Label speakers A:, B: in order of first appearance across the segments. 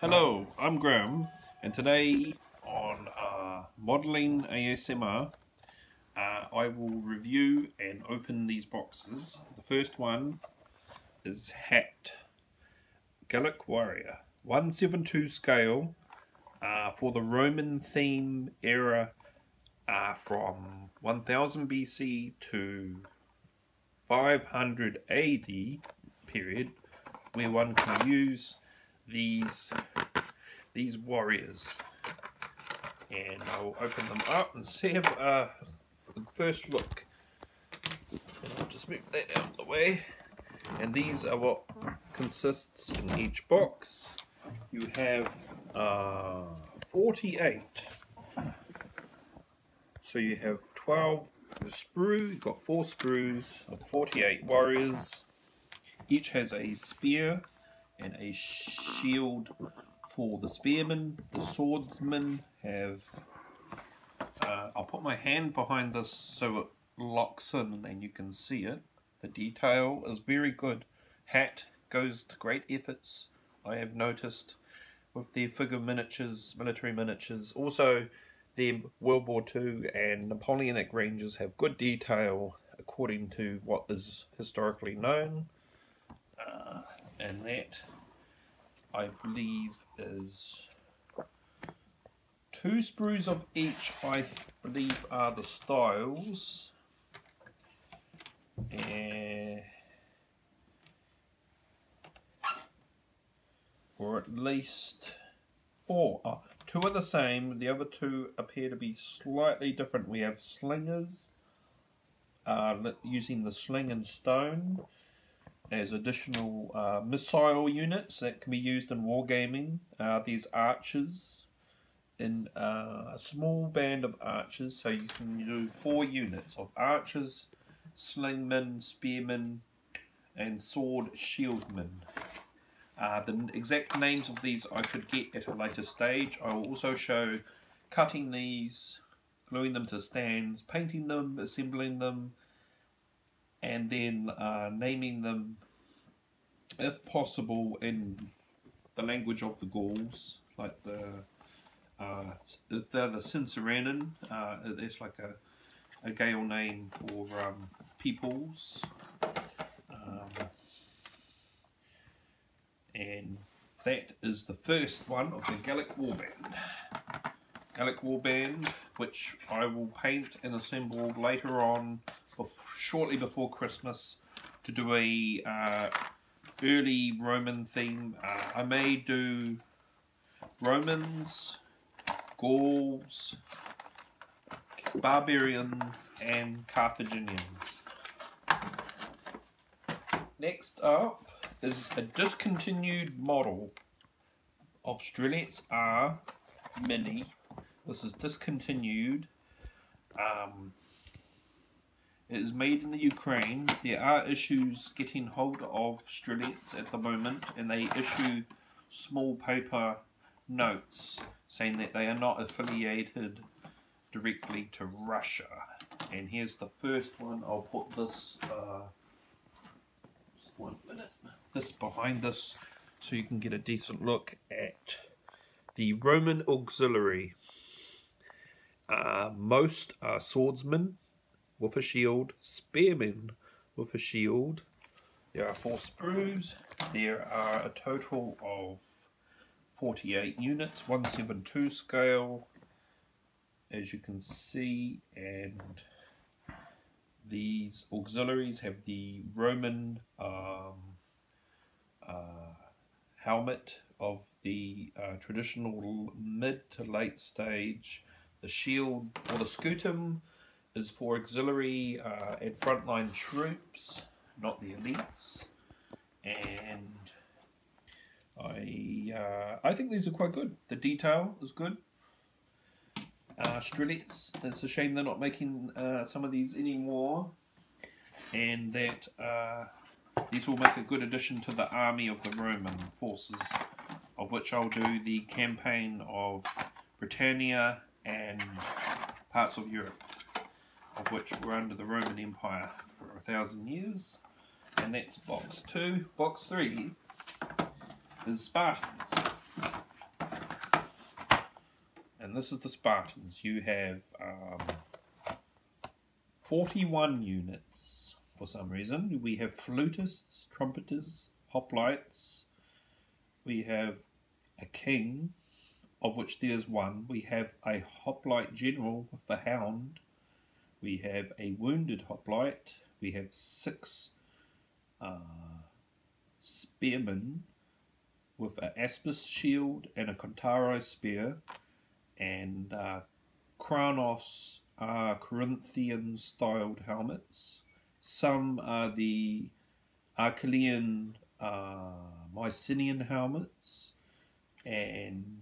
A: Hello, I'm Graham, and today on Modelling ASMR, I will review and open these boxes. The first one is Hat, Gallic Warrior, 1/72 scale for the Roman theme era from 1000 BC to 500 AD period, where one can use these warriors, and I'll open them up and see have a first look. And I'll just move that out of the way, and these are what consists in each box. You have 48, so you have 12 sprue. You've got 4 sprues of 48 warriors. Each has a spear and a shield for the spearmen. The swordsmen have I'll put my hand behind this so it locks in and you can see it. The detail is very good. Hat goes to great efforts, I have noticed, with their figure miniatures, military miniatures. Also their World War II and Napoleonic ranges have good detail according to what is historically known. And that, I believe, is 2 sprues of each, I believe, are the styles. Or at least 4. 2 are the same, the other 2 appear to be slightly different. We have slingers, using the sling and stone as additional missile units that can be used in wargaming. There's archers, in a small band of archers, so you can do 4 units of archers, slingmen, spearmen, and sword shieldmen. The exact names of these I could get at a later stage. I will also show cutting these, gluing them to stands, painting them, assembling them, and then naming them, if possible, in the language of the Gauls, like if they're the Cinceranan, it's like a Gael name for peoples, and that is the first one of the Gallic Warband. Gallic Warband, which I will paint and assemble later on, shortly before Christmas, to do a early Roman theme. I may do Romans, Gauls, barbarians, and Carthaginians. Next up is a discontinued model of Strelets R Mini. This is discontinued. It is made in the Ukraine. There are issues getting hold of Strelets at the moment, and they issue small paper notes saying that they are not affiliated directly to Russia. And here's the first one. I'll put this just 1 minute, this behind this, so you can get a decent look at the Roman auxiliary. Most are swordsmen with a shield, spearmen with a shield. There are 4 sprues. There are a total of 48 units, 1/72 scale, as you can see, and these auxiliaries have the Roman helmet of the traditional mid to late stage. The shield, or the scutum, is for auxiliary and frontline troops, not the elites. And I think these are quite good. The detail is good. Strelets, it's a shame they're not making some of these anymore, and that these will make a good addition to the army of the Roman forces, of which I'll do the campaign of Britannia and parts of Europe, of which were under the Roman Empire for 1,000 years. And that's box 2. Box 3 is Spartans. and this is the Spartans. You have 41 units for some reason. We have flutists, trumpeters, hoplites. We have a king, of which there's one. We have a hoplite general with a hound. We have a wounded hoplite. We have 6 spearmen with an aspis shield and a contaro spear, and Kranos Corinthian styled helmets. Some are the Achillean Mycenaean helmets and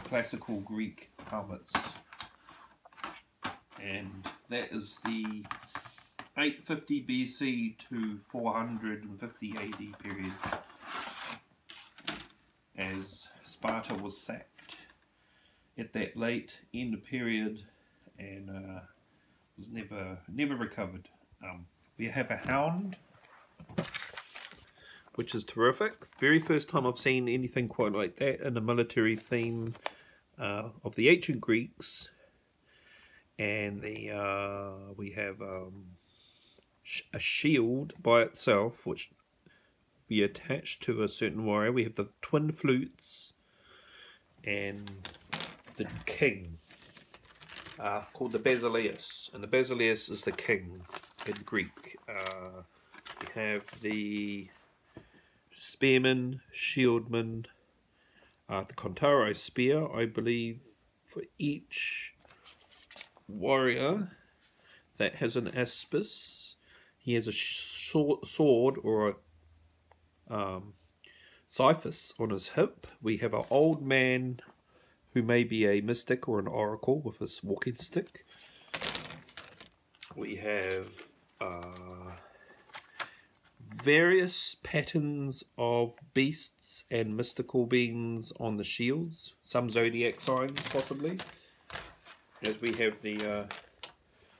A: classical Greek helmets. And that is the 850 BC to 450 AD period, as Sparta was sacked at that late end period and was never recovered. We have a hound, which is terrific. Very first time I've seen anything quite like that in a military theme of the ancient Greeks. And we have a shield by itself, which be attached to a certain warrior. We have the twin flutes and the king, called the basileus, and the basileus is the king in Greek. We have the spearman, shieldman, the contaro spear, I believe, for each warrior that has an aspis. He has a sword or a cyphus on his hip. We have an old man who may be a mystic or an oracle with his walking stick. We have various patterns of beasts and mystical beings on the shields, some zodiac signs possibly, as we have the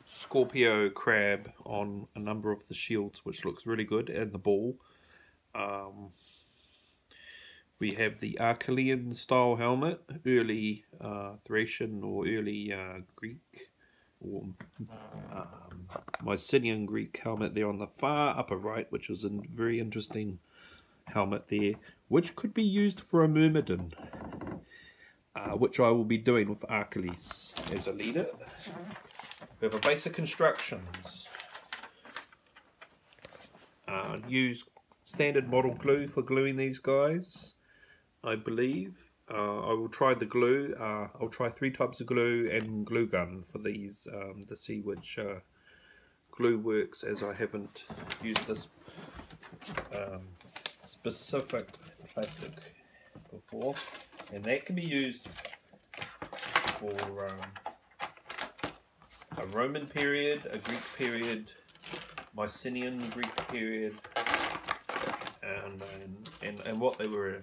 A: Scorpio crab on a number of the shields, which looks really good, and the ball. We have the Achillean style helmet, early Thracian or early Greek, or Mycenaean Greek helmet there on the far upper right, which is a very interesting helmet there, which could be used for a myrmidon, which I will be doing with Achilles as a leader. We have a basic instructions. Use standard model glue for gluing these guys, I believe. I will try the glue. I'll try 3 types of glue and glue gun for these to see which glue works, as I haven't used this specific plastic before, and that can be used for a Roman period, a Greek period, Mycenaean Greek period, and what they were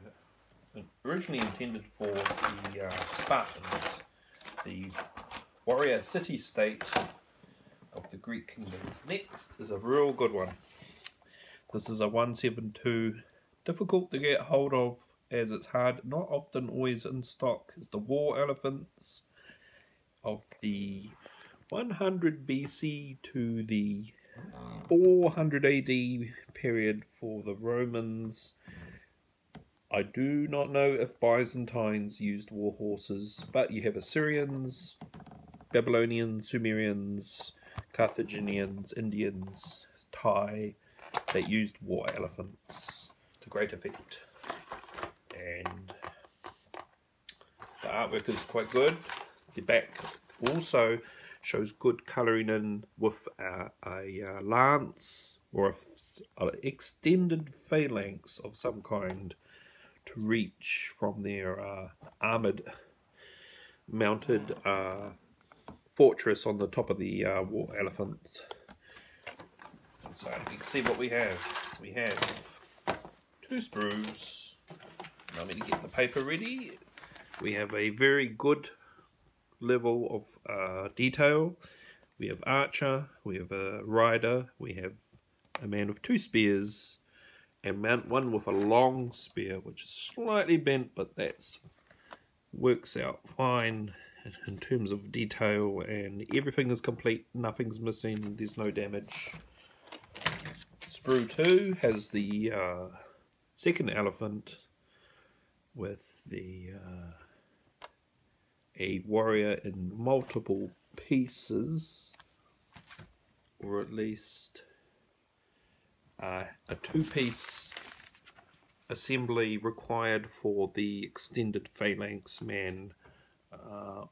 A: originally intended for the Spartans, the warrior city-state of the Greek kingdoms. Next is a real good one. This is a 172, difficult to get hold of as it's hard, not often always in stock. It's the war elephants of the 100 BC to the 400 AD period for the Romans. I do not know if Byzantines used war horses, but you have Assyrians, Babylonians, Sumerians, Carthaginians, Indians, Thai, that used war elephants to great effect. And the artwork is quite good. The back also shows good colouring in with a lance or an extended phalanx of some kind to reach from their armoured mounted fortress on the top of the war elephant. So you can see what we have. We have 2 sprues. Allow me to get the paper ready. We have a very good level of detail. We have archer, we have a rider, we have a man with 2 spears, and one with a long spear, which is slightly bent, but that works out fine. in terms of detail, and everything is complete, nothing's missing, there's no damage. Sprue 2 has the second elephant with the a warrior in multiple pieces, or at least a two-piece assembly required for the extended phalanx man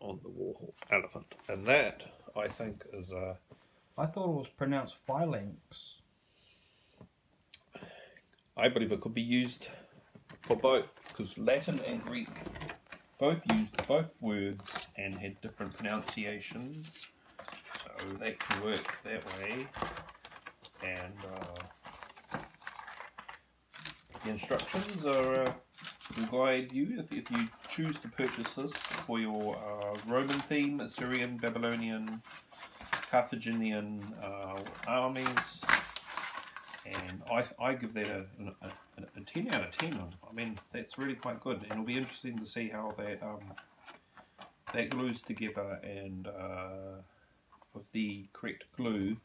A: on the war elephant, and that I think is a.
B: I thought it was pronounced phalanx.
A: I believe it could be used for both, because Latin and Greek both used both words and had different pronunciations, so that can work that way. And the instructions are will guide you if you choose to purchase this for your Roman theme, Assyrian, Babylonian, Carthaginian armies. And I give that a 10 out of 10. I mean, that's really quite good, and it'll be interesting to see how that glues together, and with the correct glue,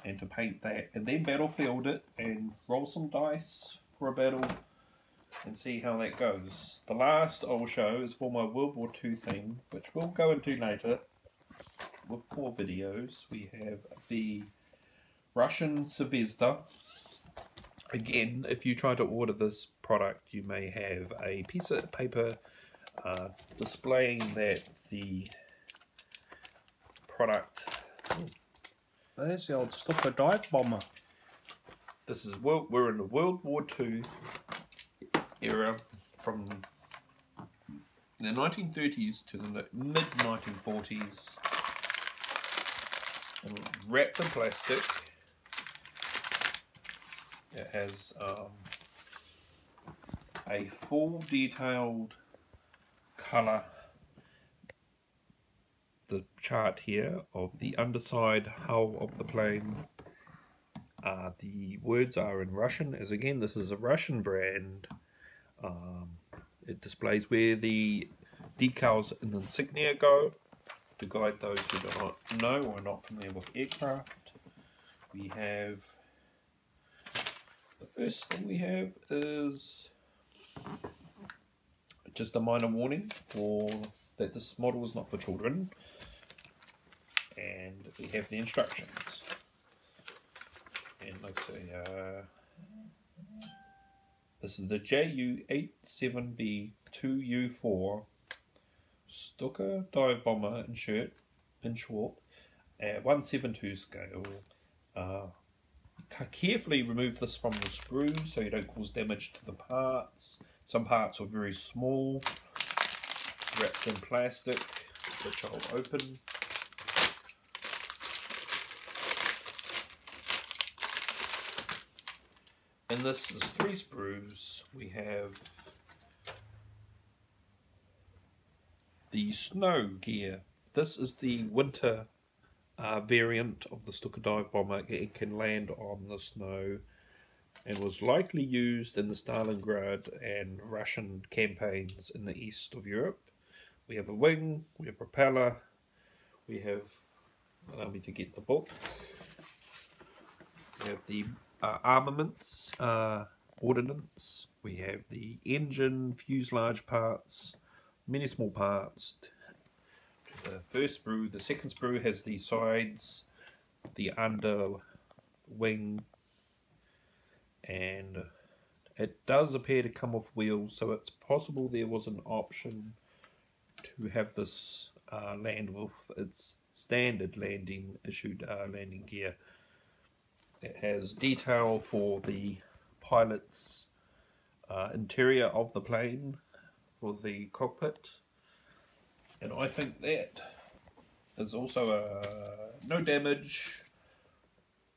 A: and to paint that, and then battlefield it, and roll some dice for a battle, and see how that goes. The last I'll show is for my World War II theme, which we'll go into later with more videos. We have the Russian Zvezda. Again, if you try to order this product, you may have a piece of paper displaying that the product.
B: There's the old Stuka dive bomber.
A: This is we're in the World War II era, from the 1930s to the mid 1940s, and wrapped in plastic. It has a full detailed colour, the chart here of the underside hull of the plane. The words are in Russian, as again this is a Russian brand. It displays where the decals and the insignia go, to guide those who do not know or are not familiar with aircraft. We have, the first thing we have is just a minor warning for that this model is not for children, and we have the instructions. And let's see, this is the JU-87B2U4 Stuka dive bomber in short, at 1/72 scale. Carefully remove this from the sprue so you don't cause damage to the parts. Some parts are very small, wrapped in plastic, which I'll open. And this is 3 sprues. We have the snow gear. This is the winter variant of the Stuka dive bomber. It can land on the snow and was likely used in the Stalingrad and Russian campaigns in the east of Europe. We have a wing, we have propeller, we have, allow me to get the book, we have the armaments, ordnance, we have the engine, fuselage parts, many small parts. The first sprue, the second sprue has the sides, the under wing, and it does appear to come with wheels, so it's possible there was an option to have this land with its standard landing issued landing gear. It has detail for the pilot's interior of the plane for the cockpit, and I think that is also no damage.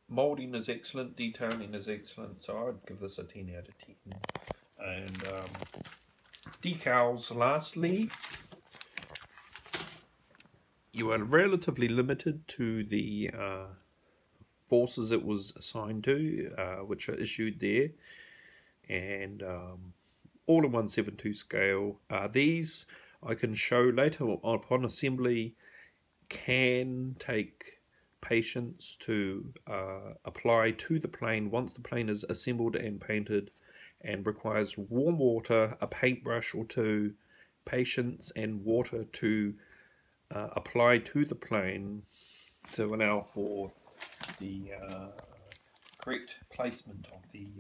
A: Moulding is excellent, detailing is excellent, so I'd give this a 10 out of 10. And decals, lastly, you are relatively limited to the forces it was assigned to, which are issued there, and all in 1/72 scale. These I can show later upon assembly can take patience to apply to the plane once the plane is assembled and painted, and requires warm water, a paintbrush or two, patience and water to apply to the plane to allow for the correct placement of the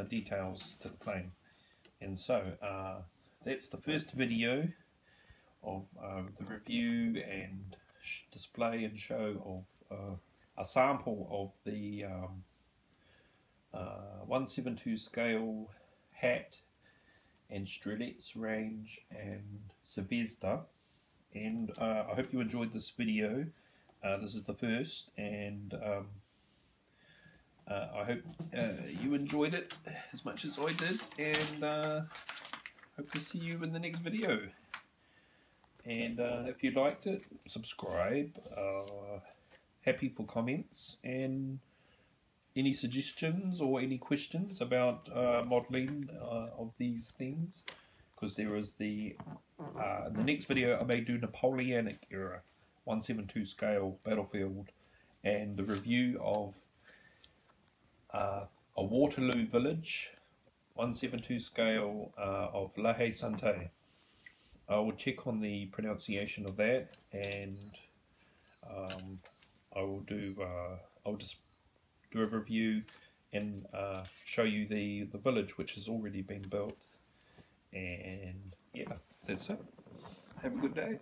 A: details to the plane. And so that's the first video of the review and display and show of a sample of the 1/72 scale hat and Strelets range and Zvezda. And I hope you enjoyed this video. This is the first, and I hope you enjoyed it as much as I did, and hope to see you in the next video. And if you liked it, subscribe. Happy for comments and any suggestions or any questions about modelling of these things, because there is the next video I may do Napoleonic era 1/72 scale battlefield and the review of a Waterloo village 1/72 scale of La Haye Sainte. I will check on the pronunciation of that, and I'll just do a review and show you the village which has already been built. And yeah, that's it. Have a good day.